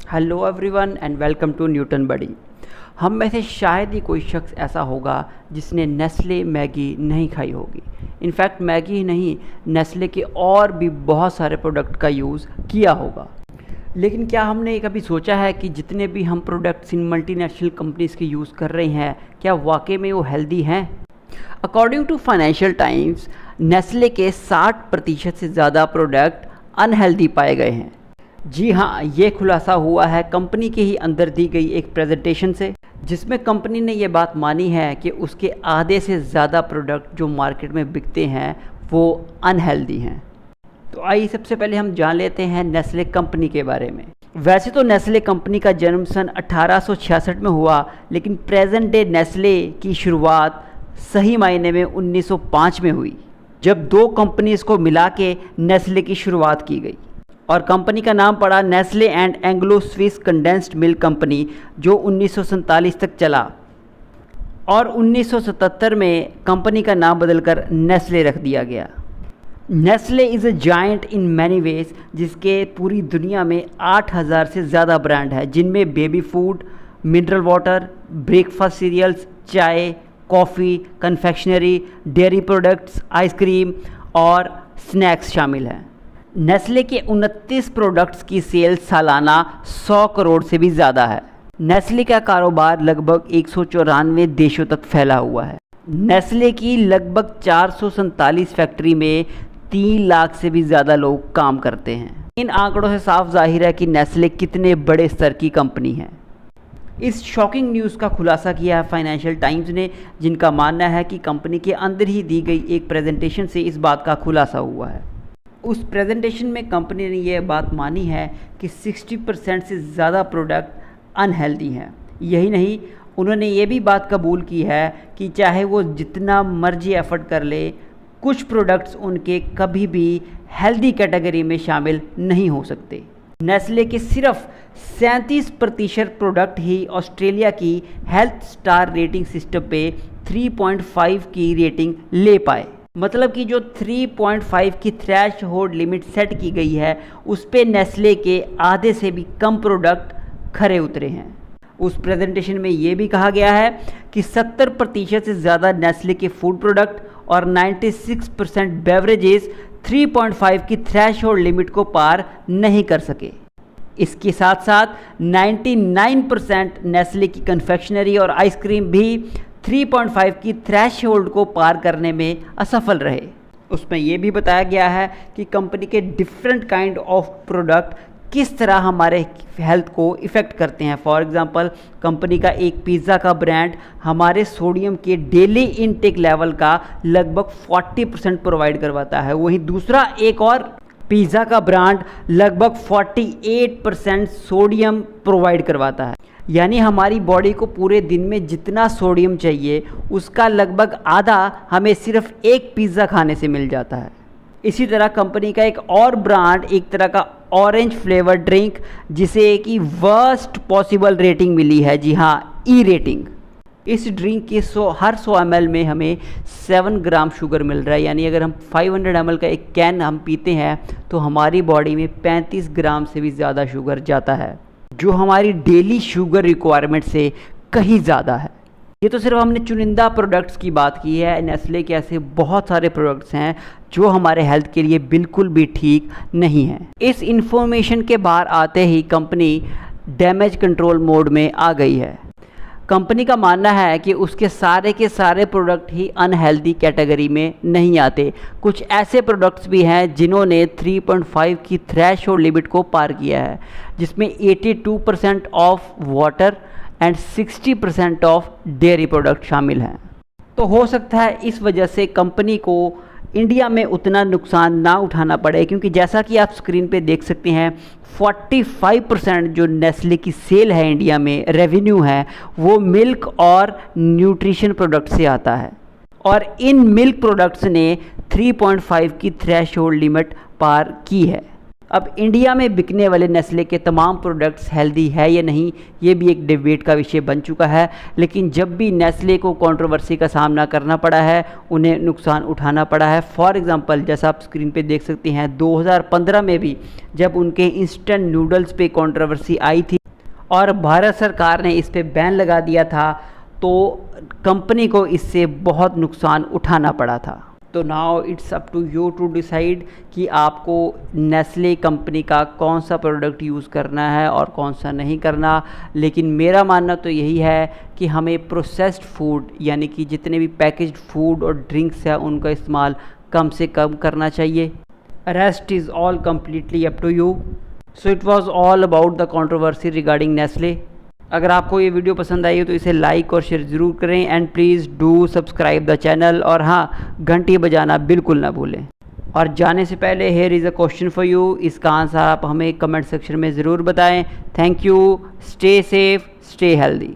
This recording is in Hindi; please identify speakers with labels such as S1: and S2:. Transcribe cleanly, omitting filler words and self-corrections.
S1: Hello everyone and welcome to Newton buddy. हम में से शायद ही कोई शख्स ऐसा होगा जिसने नेस्ले मैगी नहीं खाई होगी। इनफैक्ट मैगी ही नहीं, नेस्ले के और भी बहुत सारे प्रोडक्ट का यूज़ किया होगा। लेकिन क्या हमने कभी सोचा है कि जितने भी हम प्रोडक्ट्स इन मल्टीनेशनल कंपनीज़ के यूज़ कर रहे हैं, क्या वाकई में वो हेल्दी हैं? According to Financial Times, Nestle के 60% से ज़्यादा प्रोडक्ट अनहेल्दी पाए गए हैं। जी हाँ, ये खुलासा हुआ है कंपनी के ही अंदर दी गई एक प्रेजेंटेशन से, जिसमें कंपनी ने ये बात मानी है कि उसके आधे से ज़्यादा प्रोडक्ट जो मार्केट में बिकते हैं वो अनहेल्दी हैं। तो आइए सबसे पहले हम जान लेते हैं नेस्ले कंपनी के बारे में। वैसे तो नेस्ले कंपनी का जन्म सन 1866 में हुआ, लेकिन प्रेजेंट डे नेस्ले की शुरुआत सही मायने में 1905 में हुई, जब दो कंपनीज़ को मिला के नेस्ले की शुरुआत की गई और कंपनी का नाम पड़ा Nestle and Anglo Swiss condensed milk company, जो 1947 तक चला और 1977 में कंपनी का नाम बदलकर नेस्ले रख दिया गया। Nestle is a giant in many ways, जिसके पूरी दुनिया में 8000 से ज़्यादा ब्रांड है, जिनमें baby food, mineral water, breakfast cereals, चाय, coffee, confectionery, dairy products, ice cream और स्नैक्स शामिल हैं। नेस्ले के 29 प्रोडक्ट्स की सेल्स सालाना 100 करोड़ से भी ज़्यादा है। नेस्ले का कारोबार लगभग 194 देशों तक फैला हुआ है। नेस्ले की लगभग 447 फैक्ट्री में 3 लाख से भी ज़्यादा लोग काम करते हैं। इन आंकड़ों से साफ जाहिर है कि नेस्ले कितने बड़े स्तर की कंपनी है। इस शॉकिंग न्यूज़ का खुलासा किया है फाइनेंशियल टाइम्स ने, जिनका मानना है कि कंपनी के अंदर ही दी गई एक प्रेजेंटेशन से इस बात का खुलासा हुआ है। उस प्रेजेंटेशन में कंपनी ने यह बात मानी है कि 60% से ज़्यादा प्रोडक्ट अनहेल्दी हैं। यही नहीं, उन्होंने ये भी बात कबूल की है कि चाहे वो जितना मर्जी एफर्ट कर ले, कुछ प्रोडक्ट्स उनके कभी भी हेल्दी कैटेगरी में शामिल नहीं हो सकते। नेस्ले के सिर्फ 37% प्रोडक्ट ही ऑस्ट्रेलिया की हेल्थ स्टार रेटिंग सिस्टम पे 3.5 की रेटिंग ले पाए। मतलब कि जो 3.5 की थ्रेश होल्ड लिमिट सेट की गई है, उस पे नेस्ले के आधे से भी कम प्रोडक्ट खरे उतरे हैं। उस प्रेजेंटेशन में ये भी कहा गया है कि 70% से ज़्यादा नेस्ले के फूड प्रोडक्ट और 96% बेवरेजेस 3.5 की थ्रेश होल्ड लिमिट को पार नहीं कर सके। इसके साथ साथ 99% नेस्ले की कन्फेक्शनरी और आइसक्रीम भी 3.5 की थ्रेशहोल्ड को पार करने में असफल रहे। उसमें यह भी बताया गया है कि कंपनी के डिफरेंट काइंड ऑफ प्रोडक्ट किस तरह हमारे हेल्थ को इफ़ेक्ट करते हैं। फॉर एग्जांपल, कंपनी का एक पिज़्ज़ा का ब्रांड हमारे सोडियम के डेली इनटेक लेवल का लगभग 40% प्रोवाइड करवाता है। वहीं दूसरा एक और पिज़्ज़ा का ब्रांड लगभग 48% सोडियम प्रोवाइड करवाता है। यानी हमारी बॉडी को पूरे दिन में जितना सोडियम चाहिए, उसका लगभग आधा हमें सिर्फ एक पिज़्ज़ा खाने से मिल जाता है। इसी तरह कंपनी का एक और ब्रांड, एक तरह का ऑरेंज फ्लेवर ड्रिंक, जिसे कि वर्स्ट पॉसिबल रेटिंग मिली है। जी हाँ, ई रेटिंग। इस ड्रिंक के हर 100 ml में हमें 7 ग्राम शुगर मिल रहा है। यानी अगर हम 500 ml का एक कैन हम पीते हैं तो हमारी बॉडी में 35 ग्राम से भी ज़्यादा शुगर जाता है, जो हमारी डेली शुगर रिक्वायरमेंट से कहीं ज़्यादा है। ये तो सिर्फ हमने चुनिंदा प्रोडक्ट्स की बात की है। नेस्ले के ऐसे बहुत सारे प्रोडक्ट्स हैं जो हमारे हेल्थ के लिए बिल्कुल भी ठीक नहीं हैं। इस इंफॉर्मेशन के बाहर आते ही कंपनी डैमेज कंट्रोल मोड में आ गई है। कंपनी का मानना है कि उसके सारे के सारे प्रोडक्ट ही अनहेल्दी कैटेगरी में नहीं आते। कुछ ऐसे प्रोडक्ट्स भी हैं जिन्होंने 3.5 की थ्रेशहोल्ड लिमिट को पार किया है, जिसमें 82% of water and 60% of dairy product शामिल हैं। तो हो सकता है इस वजह से कंपनी को इंडिया में उतना नुकसान ना उठाना पड़े, क्योंकि जैसा कि आप स्क्रीन पे देख सकते हैं 45% जो नेस्ले की सेल है इंडिया में, रेवेन्यू है, वो मिल्क और न्यूट्रिशन प्रोडक्ट से आता है। और इन मिल्क प्रोडक्ट्स ने 3.5 की थ्रेशहोल्ड लिमिट पार की है। अब इंडिया में बिकने वाले नेस्ले के तमाम प्रोडक्ट्स हेल्दी है या नहीं, ये भी एक डिबेट का विषय बन चुका है। लेकिन जब भी नेस्ले को कंट्रोवर्सी का सामना करना पड़ा है, उन्हें नुकसान उठाना पड़ा है। फॉर एग्जांपल, जैसा आप स्क्रीन पे देख सकते हैं, 2015 में भी जब उनके इंस्टेंट नूडल्स पे कंट्रोवर्सी आई थी और भारत सरकार ने इस पे बैन लगा दिया था, तो कंपनी को इससे बहुत नुकसान उठाना पड़ा था। तो now it's up to you to decide कि आपको नेस्ले कंपनी का कौन सा प्रोडक्ट यूज़ करना है और कौन सा नहीं करना। लेकिन मेरा मानना तो यही है कि हमें प्रोसेस्ड फूड यानी कि जितने भी पैकेज्ड फूड और ड्रिंक्स है उनका इस्तेमाल कम से कम करना चाहिए। Rest is all completely up to you. So it was all about the controversy regarding Nestle. अगर आपको ये वीडियो पसंद आई हो तो इसे लाइक और शेयर ज़रूर करें and please do subscribe the channel, और हाँ, घंटी बजाना बिल्कुल ना भूलें। और जाने से पहले here is a question for you, इसका आंसर आप हमें कमेंट सेक्शन में ज़रूर बताएं। Thank you, stay safe, stay healthy.